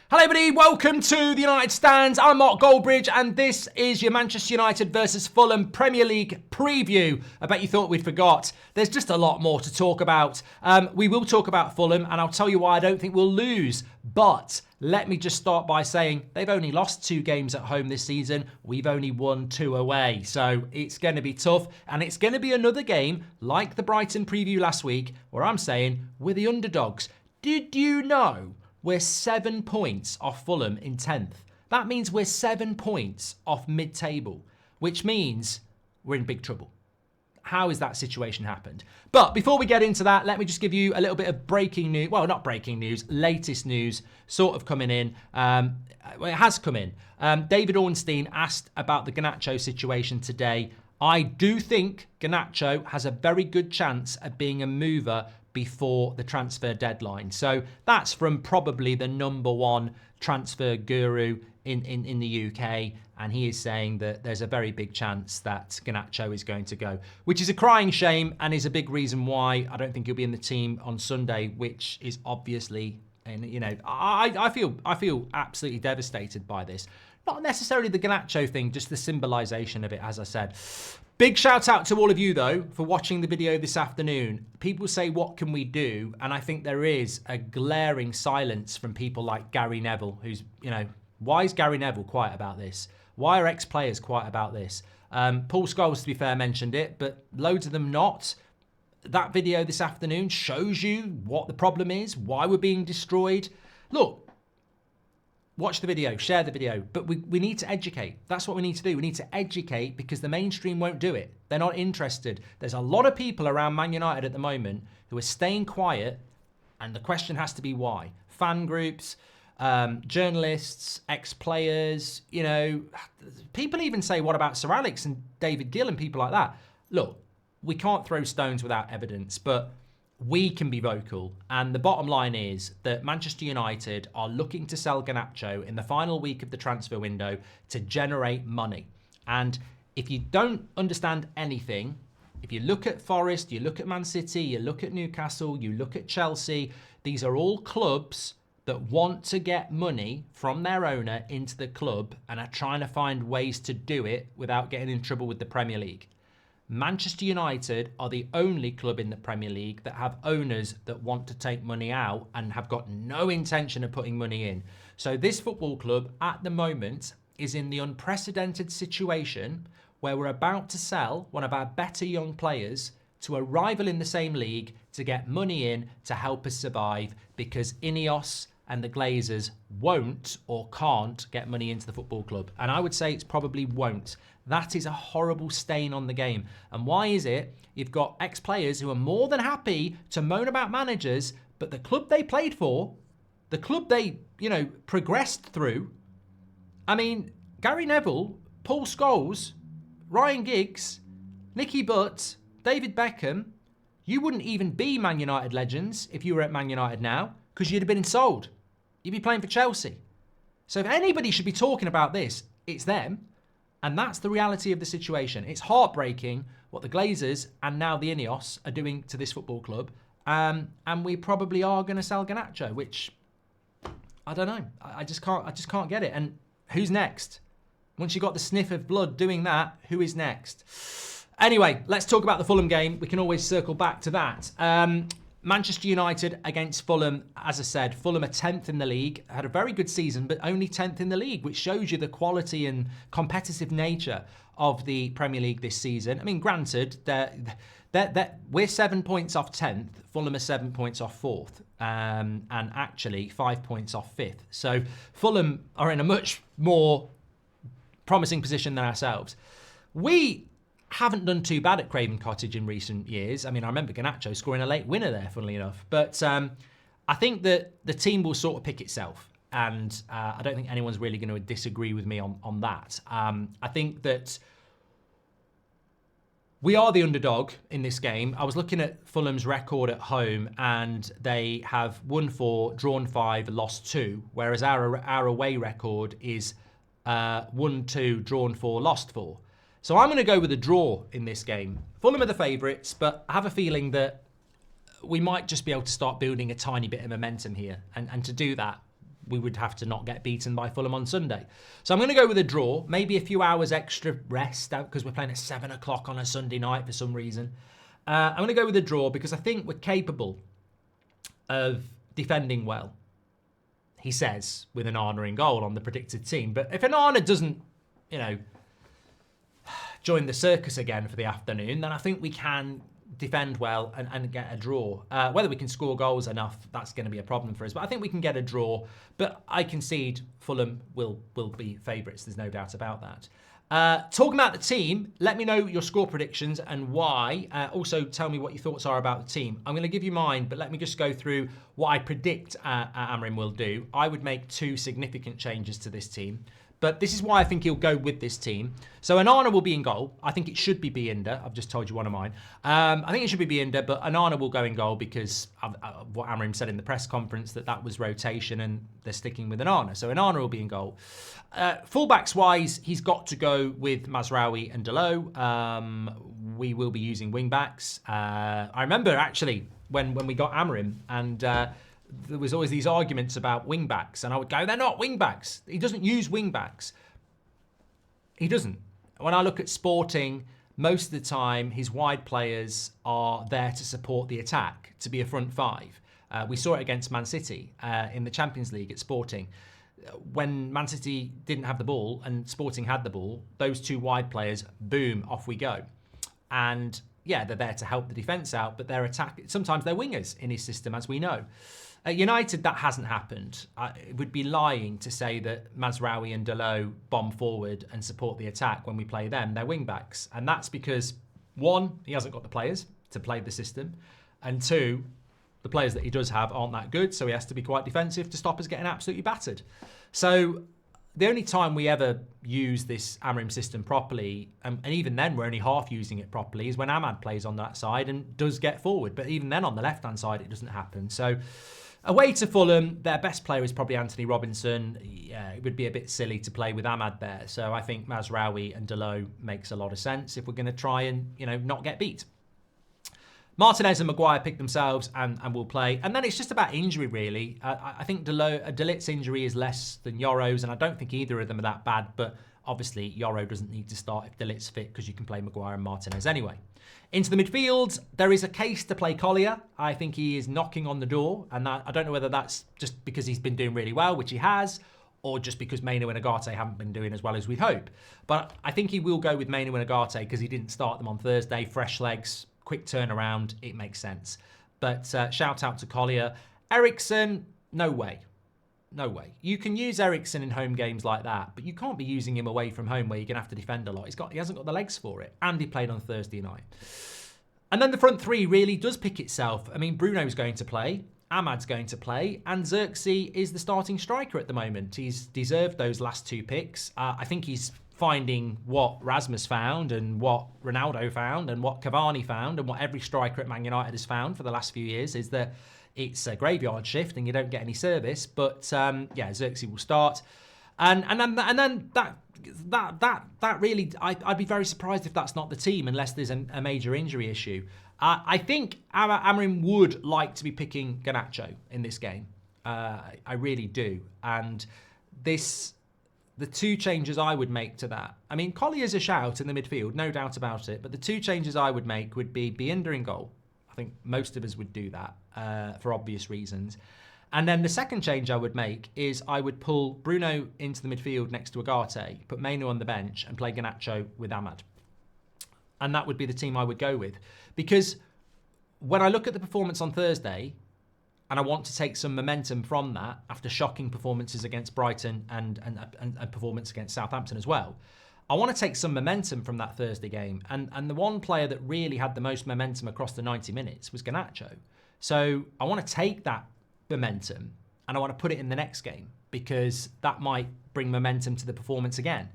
Hello everybody, welcome to the United Stands. I'm Mark Goldbridge and this is your Manchester United versus Fulham Premier League preview. I bet you thought we'd forgot. There's just a lot more to talk about. We will talk about Fulham and I'll tell you why I don't think we'll lose. But let me just start by saying they've only lost 2 games at home this season. We've only won 2 away. So it's going to be tough and it's going to be another game like the Brighton preview last week where I'm saying we're the underdogs. Did you know we're 7 points off Fulham in 10th? That means we're 7 points off mid-table, which means we're in big trouble. How has that situation happened? But before we get into that, let me just give you a little bit of breaking news. Well, not breaking news, latest news sort of coming in. It has come in. David Ornstein asked about the Garnacho situation today. I do think Garnacho has a very good chance of being a mover before the transfer deadline. So that's from probably the #1 transfer guru in the UK. And he is saying that there's a very big chance that Garnacho is going to go, which is a crying shame and is a big reason why I don't think he'll be in the team on Sunday, which is obviously, and you know, I feel absolutely devastated by this. Not necessarily the Garnacho thing, just the symbolisation of it, as I said. Big shout out to all of you, though, for watching the video this afternoon. People say, what can we do? And I think there is a glaring silence from people like Gary Neville, who's, you know, why is Gary Neville quiet about this? Why are ex-players quiet about this? Paul Scholes, to be fair, mentioned it, but loads of them not. That video this afternoon shows you what the problem is, why we're being destroyed. Look, watch the video, share the video, but we need to educate. That's what we need to do. We need to educate because the mainstream won't do it. They're not interested. There's a lot of people around Man United at the moment who are staying quiet, and the question has to be why. Fan groups, journalists, ex-players, you know, people even say, what about Sir Alex and David Gill and people like that? Look, we can't throw stones without evidence, but we can be vocal. And the bottom line is that Manchester United are looking to sell Garnacho in the final week of the transfer window to generate money. And if you don't understand anything, if you look at Forest, you look at Man City, you look at Newcastle, you look at Chelsea, these are all clubs that want to get money from their owner into the club and are trying to find ways to do it without getting in trouble with the Premier League. Manchester United are the only club in the Premier League that have owners that want to take money out and have got no intention of putting money in. So this football club at the moment is in the unprecedented situation where we're about to sell one of our better young players to a rival in the same league to get money in to help us survive because Ineos and the Glazers won't or can't get money into the football club. And I would say it's probably won't. That is a horrible stain on the game. And why is it? You've got ex-players who are more than happy to moan about managers, but the club they played for, the club they, you know, progressed through. I mean, Gary Neville, Paul Scholes, Ryan Giggs, Nicky Butt, David Beckham, you wouldn't even be Man United legends if you were at Man United now because you'd have been sold. You'd be playing for Chelsea. So if anybody should be talking about this, it's them. And that's the reality of the situation. It's heartbreaking what the Glazers and now the Ineos are doing to this football club. And we probably are going to sell Garnacho, which I don't know. I just can't get it. And who's next? Once you got the sniff of blood doing that, who is next? Anyway, let's talk about the Fulham game. We can always circle back to that. Manchester United against Fulham. As I said, Fulham are 10th in the league. Had a very good season, but only 10th in the league, which shows you the quality and competitive nature of the Premier League this season. I mean, granted, we're 7 points off 10th. Fulham are 7 points off 4th. And actually 5 points off 5th. So Fulham are in a much more promising position than ourselves. We haven't done too bad at Craven Cottage in recent years. I mean, I remember Garnacho scoring a late winner there, funnily enough. But I think that the team will sort of pick itself. And I don't think anyone's really going to disagree with me on that. I think that we are the underdog in this game. I was looking at Fulham's record at home and they have won 4, drawn 5, lost 2. Whereas our away record is won 2, drawn 4, lost 4. So I'm going to go with a draw in this game. Fulham are the favourites, but I have a feeling that we might just be able to start building a tiny bit of momentum here. And to do that, we would have to not get beaten by Fulham on Sunday. So I'm going to go with a draw, maybe a few hours extra rest because we're playing at 7 o'clock on a Sunday night for some reason. I'm going to go with a draw because I think we're capable of defending well, he says, with an Onana in goal on the predicted team. But if an Onana doesn't, join the circus again for the afternoon, then I think we can defend well and get a draw. Whether we can score goals enough, that's going to be a problem for us. But I think we can get a draw. But I concede Fulham will be favourites. There's no doubt about that. Talking about the team, let me know your score predictions and why. Also, tell me what your thoughts are about the team. I'm going to give you mine, but let me just go through what I predict Amorim will do. I would make 2 significant changes to this team. But this is why I think he'll go with this team. So Onana will be in goal. I think it should be Binder. I've just told you one of mine. I think it should be Binder, but Onana will go in goal because of what Amorim said in the press conference, that was rotation and they're sticking with Onana. So Onana will be in goal. Fullbacks-wise, he's got to go with Mazraoui and Dalot. We will be using wing-backs. I remember, actually, when we got Amorim and... there was always these arguments about wing-backs, and I would go, they're not wing-backs. He doesn't use wing-backs. He doesn't. When I look at Sporting, most of the time, his wide players are there to support the attack, to be a front five. We saw it against Man City in the Champions League at Sporting. When Man City didn't have the ball and Sporting had the ball, those 2 wide players, boom, off we go. And yeah, they're there to help the defence out, but sometimes they're wingers in his system, as we know. At United, that hasn't happened. It would be lying to say that Mazraoui and Dalot bomb forward and support the attack when we play them. They're wing-backs. And that's because, 1, he hasn't got the players to play the system. And 2, the players that he does have aren't that good, so he has to be quite defensive to stop us getting absolutely battered. So the only time we ever use this Amorim system properly, and even then we're only half using it properly, is when Ahmad plays on that side and does get forward. But even then on the left-hand side, it doesn't happen. So away to Fulham, their best player is probably Anthony Robinson. Yeah, it would be a bit silly to play with Ahmad there. So I think Mazraoui and Dalot makes a lot of sense if we're going to try and, not get beat. Martinez and Maguire pick themselves and will play. And then it's just about injury, really. I think Delit's injury is less than Yoro's, and I don't think either of them are that bad. But obviously, Yoro doesn't need to start if Delit's fit because you can play Maguire and Martinez anyway. Into the midfield, there is a case to play Collier. I think he is knocking on the door. And I don't know whether that's just because he's been doing really well, which he has, or just because Maino and Agate haven't been doing as well as we'd hope. But I think he will go with Maino and Agate because he didn't start them on Thursday. Fresh legs. Quick turnaround, it makes sense. But shout out to Collier. Eriksen, no way. No way. You can use Eriksen in home games like that, but you can't be using him away from home where you're going to have to defend a lot. He hasn't got the legs for it. And he played on Thursday night. And then the front three really does pick itself. I mean, Bruno's going to play. Ahmad's going to play. And Xerxes is the starting striker at the moment. He's deserved those last 2 picks. I think he's finding what Rasmus found and what Ronaldo found and what Cavani found and what every striker at Man United has found for the last few years is that it's a graveyard shift and you don't get any service. But Xerxes will start, and then that really I'd be very surprised if that's not the team unless there's a major injury issue. I think Amorim would like to be picking Garnacho in this game. I really do, and the 2 changes I would make to that. I mean, Collier's a shout in the midfield, no doubt about it. But the 2 changes I would make would be Binder in goal. I think most of us would do that for obvious reasons. And then the second change I would make is I would pull Bruno into the midfield next to Agate, put Maino on the bench and play Garnacho with Ahmad. And that would be the team I would go with. Because when I look at the performance on Thursday, and I want to take some momentum from that after shocking performances against Brighton and performance against Southampton as well. I want to take some momentum from that Thursday game. And the one player that really had the most momentum across the 90 minutes was Garnacho. So I want to take that momentum and I want to put it in the next game because that might bring momentum to the performance again.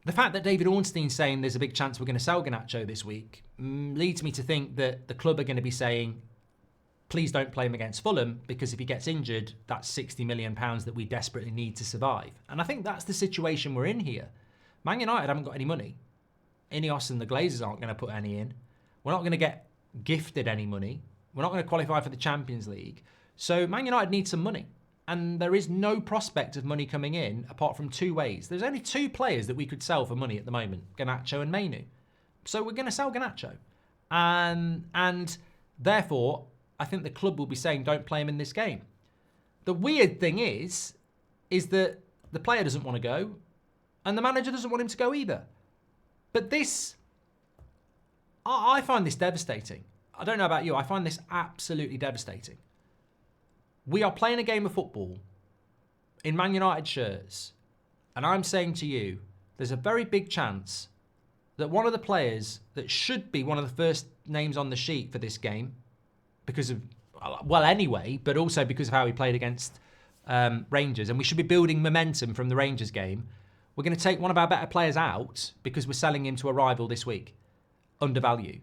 The fact that David Ornstein's saying there's a big chance we're going to sell Garnacho this week leads me to think that the club are going to be saying, please don't play him against Fulham because if he gets injured, that's £60 million that we desperately need to survive. And I think that's the situation we're in here. Man United haven't got any money. Ineos and the Glazers aren't going to put any in. We're not going to get gifted any money. We're not going to qualify for the Champions League. So Man United need some money. and there is no prospect of money coming in apart from two ways. There's only two players that we could sell for money at the moment, Garnacho and Mainu. So we're going to sell Garnacho. And therefore, I think the club will be saying, don't play him in this game. The weird thing is that the player doesn't want to go, and the manager doesn't want him to go either. But I find this devastating. I don't know about you. I find this absolutely devastating. We are playing a game of football in Man United shirts, and I'm saying to you, there's a very big chance that one of the players that should be one of the first names on the sheet for this game, because of, well, anyway, but also because of how he played against Rangers, and we should be building momentum from the Rangers game, we're going to take one of our better players out because we're selling him to a rival this week, under value.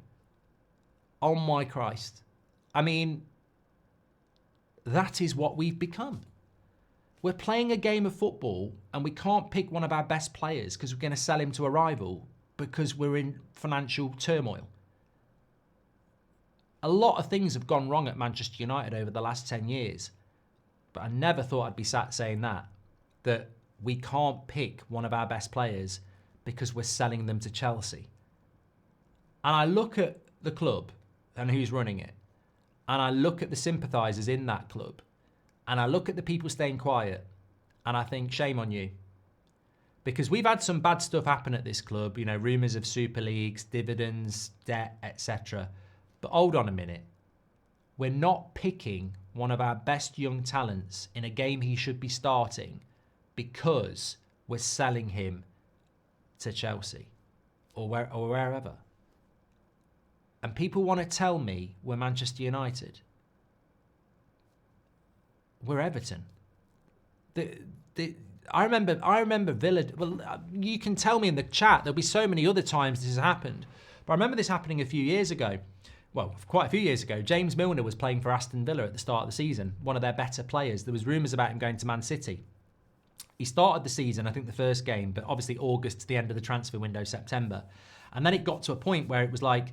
Oh my Christ. I mean, that is what we've become. We're playing a game of football and we can't pick one of our best players because we're going to sell him to a rival because we're in financial turmoil. A lot of things have gone wrong at Manchester United over the last 10 years. But I never thought I'd be sat saying that we can't pick one of our best players because we're selling them to Chelsea. And I look at the club and who's running it, and I look at the sympathisers in that club, and I look at the people staying quiet, and I think, shame on you. Because we've had some bad stuff happen at this club, you know, rumours of Super Leagues, dividends, debt, etc. But hold on a minute. We're not picking one of our best young talents in a game he should be starting because we're selling him to Chelsea or wherever. And people want to tell me we're Manchester United. We're Everton. I remember Villa. Well, you can tell me in the chat. There'll be so many other times this has happened. But I remember this happening a few years ago. Well, quite a few years ago. James Milner was playing for Aston Villa at the start of the season. One of their better players. There was rumours about him going to Man City. He started the season, I think the first game, but obviously August to the end of the transfer window, September. And then it got to a point where it was like,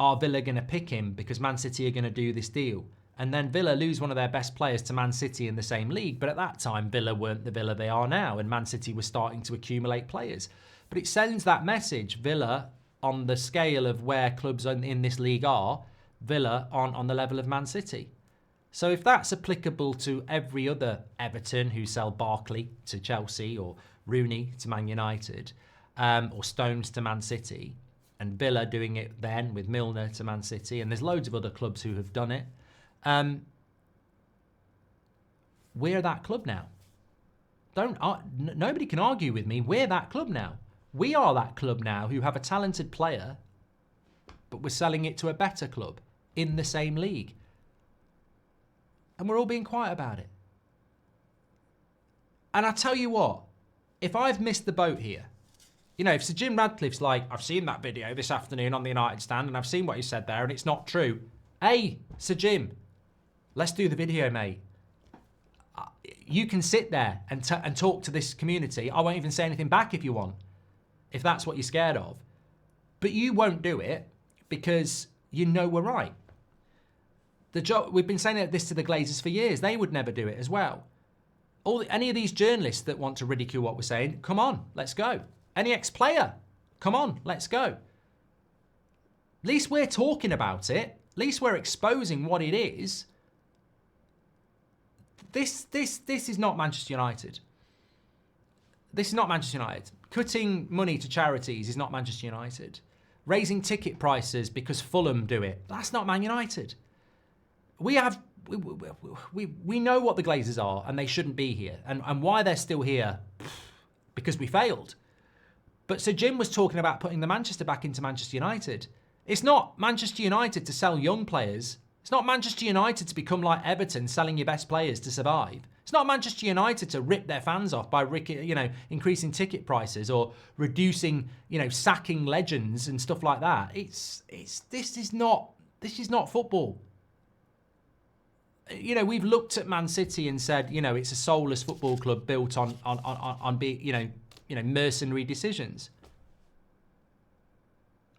are Villa going to pick him because Man City are going to do this deal? And then Villa lose one of their best players to Man City in the same league. But at that time, Villa weren't the Villa they are now. And Man City was starting to accumulate players. But it sends that message, Villa, on the scale of where clubs in this league are, Villa on the level of Man City. So if that's applicable to every other Everton who sell Barkley to Chelsea or Rooney to Man United or Stones to Man City, and Villa doing it then with Milner to Man City, and there's loads of other clubs who have done it, we're that club now. Nobody can argue with me. We're that club now. We are that club now who have a talented player, but we're selling it to a better club in the same league. And we're all being quiet about it. And I tell you what, if I've missed the boat here, you know, if Sir Jim Radcliffe's like, I've seen that video this afternoon on the United stand and I've seen what he said there and it's not true. Hey, Sir Jim, let's do the video, mate. You can sit there and talk to this community. I won't even say anything back if you want, if that's what you're scared of. But you won't do it because you know we're right. We've been saying this to the Glazers for years. They would never do it as well. Any of these journalists that want to ridicule what we're saying, come on, let's go. Any ex-player, come on, let's go. At least we're talking about it. At least we're exposing what it is. This is not Manchester United. This is not Manchester United. Cutting money to charities is not Manchester United. Raising ticket prices because Fulham do it, that's not Man United. We know what the Glazers are and they shouldn't be here. And why they're still here, because we failed. But Sir Jim was talking about putting the Manchester back into Manchester United. It's not Manchester United to sell young players. It's not Manchester United to become like Everton, selling your best players to survive. It's not Manchester United to rip their fans off by increasing ticket prices or reducing, sacking legends and stuff like that. This is not football. We've looked at Man City and said, it's a soulless football club built on mercenary decisions.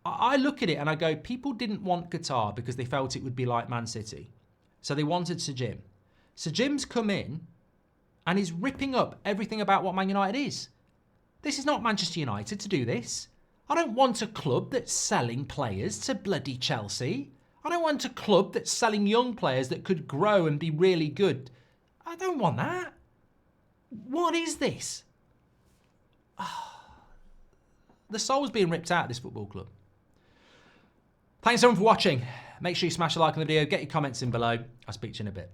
I look at it and I go, people didn't want Qatar because they felt it would be like Man City. So they wanted Sir Jim. Sir Jim's come in and is ripping up everything about what Man United is. This is not Manchester United to do this. I don't want a club that's selling players to bloody Chelsea. I don't want a club that's selling young players that could grow and be really good. I don't want that. What is this? The soul's being ripped out of this football club. Thanks everyone for watching. Make sure you smash a like on the video, get your comments in below. I'll speak to you in a bit.